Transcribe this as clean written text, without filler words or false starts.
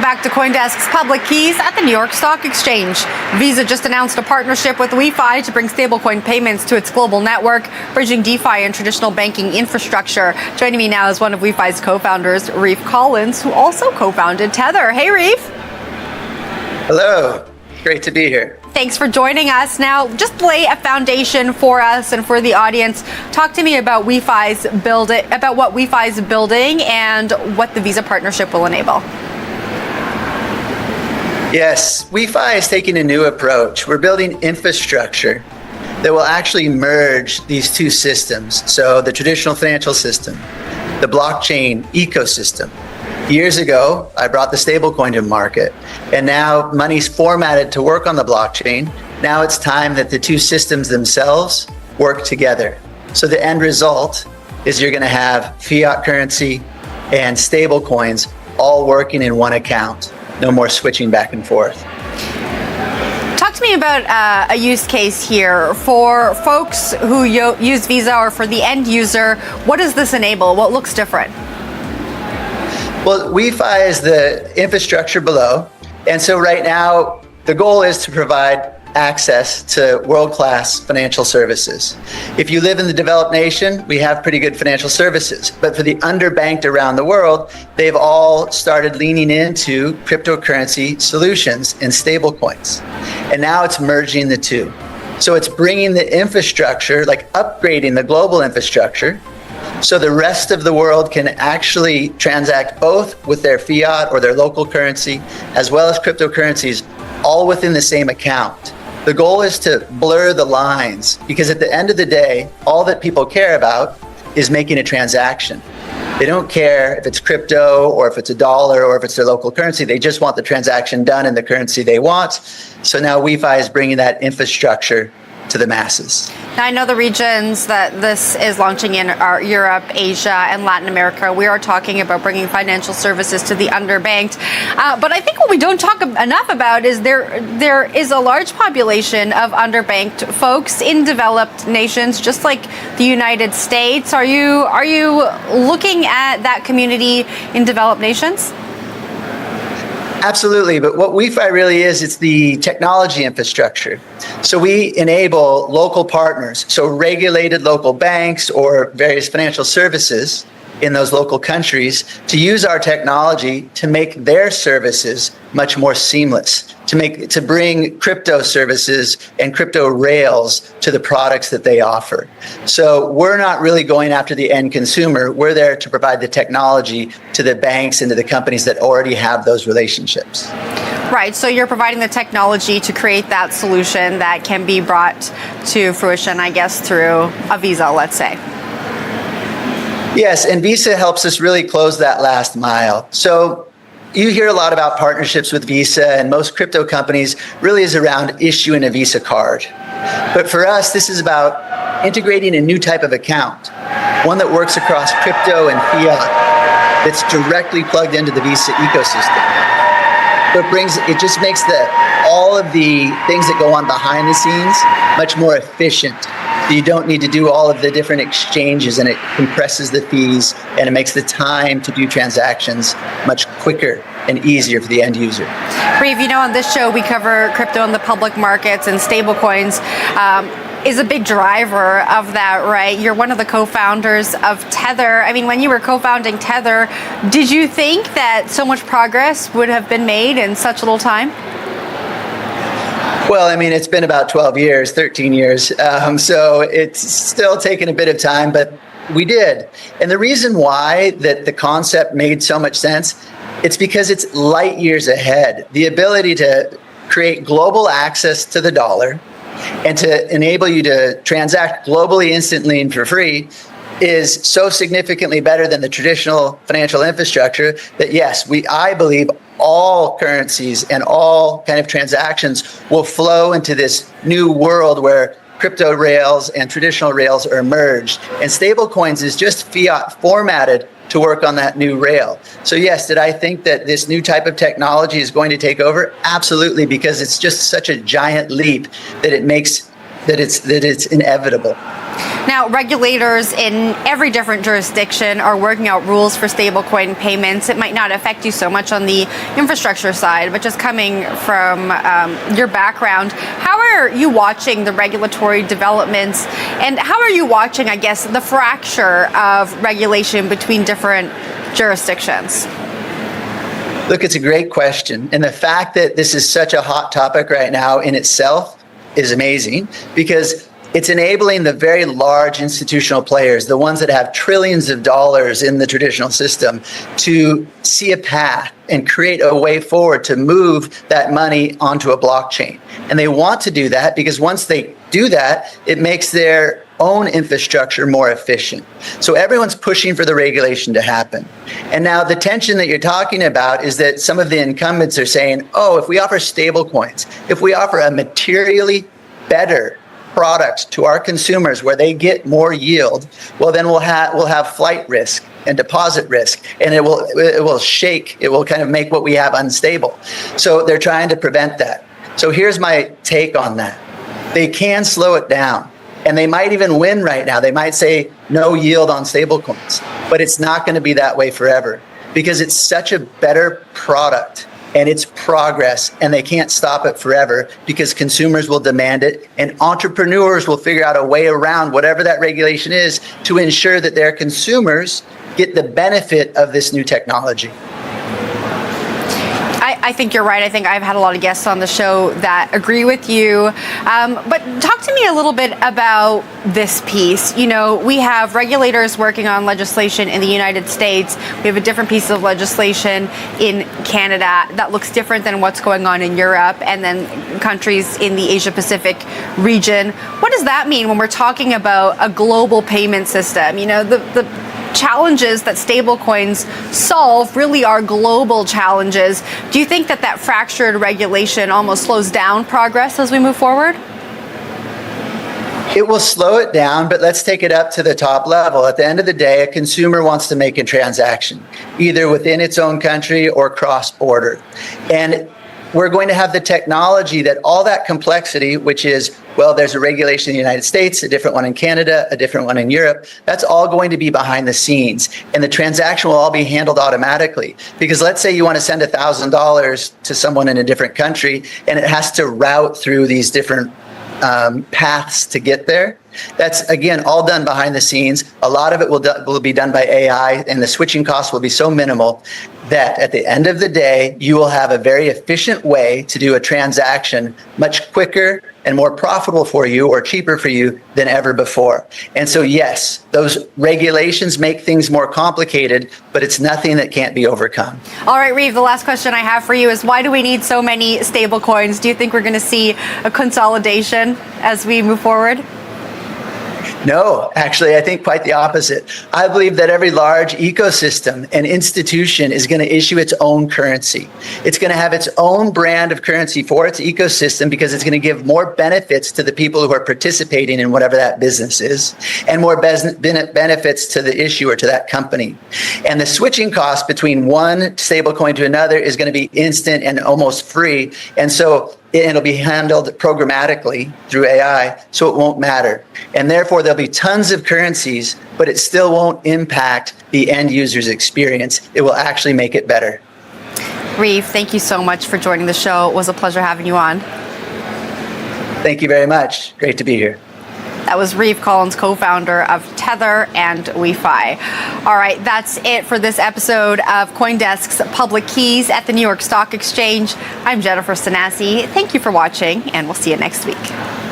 back to CoinDesk's Public Keys at the New York Stock Exchange. Visa just announced a partnership with WeFi to bring stablecoin payments to its global network, bridging DeFi and traditional banking infrastructure. Joining me now is one of WeFi's co-founders, Reeve Collins, who also co-founded Tether. Hey, Reeve. Hello. Great to be here. Thanks for joining us. Now, just lay a foundation for us and for the audience. Talk to me about what WeFi's building and what the Visa partnership will enable. Yes, WeFi is taking a new approach. We're building infrastructure that will actually merge these two systems. So the traditional financial system, the blockchain ecosystem. Years ago, I brought the stablecoin to market, and now money's formatted to work on the blockchain. Now it's time that the two systems themselves work together. So the end result is you're going to have fiat currency and stablecoins all working in one account. No more switching back and forth. Talk to me about a use case here for folks who use Visa, or for the end user. What does this enable? What looks different? Well, WeFi is the infrastructure below. And so right now, the goal is to provide access to world-class financial services. If you live in the developed nation, we have pretty good financial services. But for the underbanked around the world, they've all started leaning into cryptocurrency solutions and stablecoins. And now it's merging the two. So it's bringing the infrastructure, like upgrading the global infrastructure, so the rest of the world can actually transact both with their fiat or their local currency, as well as cryptocurrencies, all within the same account. The goal is to blur the lines, because at the end of the day, all that people care about is making a transaction. They don't care if it's crypto or if it's a dollar or if it's their local currency. They just want the transaction done in the currency they want. So now WeFi is bringing that infrastructure to the masses. Now, I know the regions that this is launching in are Europe, Asia, and Latin America. We are talking about bringing financial services to the underbanked. But I think what we don't talk enough about is there is a large population of underbanked folks in developed nations, just like the United States. Are you looking at that community in developed nations? Absolutely, but what WeFi really is, it's the technology infrastructure. So we enable local partners, so regulated local banks or various financial services in those local countries, to use our technology to make their services much more seamless, to bring crypto services and crypto rails to the products that they offer. So we're not really going after the end consumer. We're there to provide the technology to the banks and to the companies that already have those relationships. Right, so you're providing the technology to create that solution that can be brought to fruition, I guess, through a Visa, let's say. Yes, and Visa helps us really close that last mile. So you hear a lot about partnerships with Visa, and most crypto companies really is around issuing a Visa card. But for us, this is about integrating a new type of account, one that works across crypto and fiat, that's directly plugged into the Visa ecosystem. So it just makes all of the things that go on behind the scenes much more efficient. You don't need to do all of the different exchanges, and it compresses the fees, and it makes the time to do transactions much quicker and easier for the end user. Reeve, on this show we cover crypto in the public markets, and stablecoins is a big driver of that, right? You're one of the co-founders of Tether. I mean, when you were co-founding Tether, did you think that so much progress would have been made in such little time? Well, I mean, it's been about 12 years, 13 years. So it's still taken a bit of time, but we did. And the reason why that the concept made so much sense, it's because it's light years ahead. The ability to create global access to the dollar and to enable you to transact globally, instantly, and for free is so significantly better than the traditional financial infrastructure that, yes, I believe all currencies and all kind of transactions will flow into this new world where crypto rails and traditional rails are merged. And stablecoins is just fiat formatted to work on that new rail. So yes, did I think that this new type of technology is going to take over? Absolutely, because it's just such a giant leap that it's inevitable. Now, regulators in every different jurisdiction are working out rules for stablecoin payments. It might not affect you so much on the infrastructure side, but just coming from your background, how are you watching the regulatory developments, and how are you watching, I guess, the fracture of regulation between different jurisdictions? Look, it's a great question. And the fact that this is such a hot topic right now in itself is amazing, because it's enabling the very large institutional players, the ones that have trillions of dollars in the traditional system, to see a path and create a way forward to move that money onto a blockchain. And they want to do that because once they do that, it makes their own infrastructure more efficient. So everyone's pushing for the regulation to happen. And now the tension that you're talking about is that some of the incumbents are saying, oh, if we offer stable coins, if we offer a materially better product to our consumers where they get more yield, well, then we'll have flight risk and deposit risk, and it will kind of make what we have unstable. So they're trying to prevent that. So here's my take on that. They can slow it down, and they might even win right now. They might say no yield on stablecoins, but it's not going to be that way forever, because it's such a better product and it's progress, and they can't stop it forever because consumers will demand it, and entrepreneurs will figure out a way around whatever that regulation is to ensure that their consumers get the benefit of this new technology. I think you're right. I think I've had a lot of guests on the show that agree with you. But talk to me a little bit about this piece. You know, we have regulators working on legislation in the United States. We have a different piece of legislation in Canada that looks different than what's going on in Europe, and then countries in the Asia Pacific region. What does that mean when we're talking about a global payment system? You know, the challenges that stablecoins solve really are global challenges. Do you think that fractured regulation almost slows down progress as we move forward? It will slow it down, but let's take it up to the top level. At the end of the day, a consumer wants to make a transaction, either within its own country or cross-border. And we're going to have the technology that all that complexity, which is, well, there's a regulation in the United States, a different one in Canada, a different one in Europe, that's all going to be behind the scenes. And the transaction will all be handled automatically. Because let's say you want to send $1,000 to someone in a different country, and it has to route through these different paths to get there. That's, again, all done behind the scenes. A lot of it will be done by AI, and the switching costs will be so minimal that at the end of the day, you will have a very efficient way to do a transaction much quicker and more profitable for you, or cheaper for you, than ever before. And so, yes, those regulations make things more complicated, but it's nothing that can't be overcome. All right, Reeve, the last question I have for you is, why do we need so many stable coins? Do you think we're going to see a consolidation as we move forward? No, actually, I think quite the opposite. I believe that every large ecosystem and institution is going to issue its own currency. It's going to have its own brand of currency for its ecosystem, because it's going to give more benefits to the people who are participating in whatever that business is, and more benefits to the issuer, to that company. And the switching cost between one stablecoin to another is going to be instant and almost free. And so it'll be handled programmatically through AI, so it won't matter. And therefore, there'll be tons of currencies, but it still won't impact the end user's experience. It will actually make it better. Reeve, thank you so much for joining the show. It was a pleasure having you on. Thank you very much. Great to be here. That was Reeve Collins, co-founder of Tether and WeFi. All right, that's it for this episode of CoinDesk's Public Keys at the New York Stock Exchange. I'm Jennifer Sanasi. Thank you for watching, and we'll see you next week.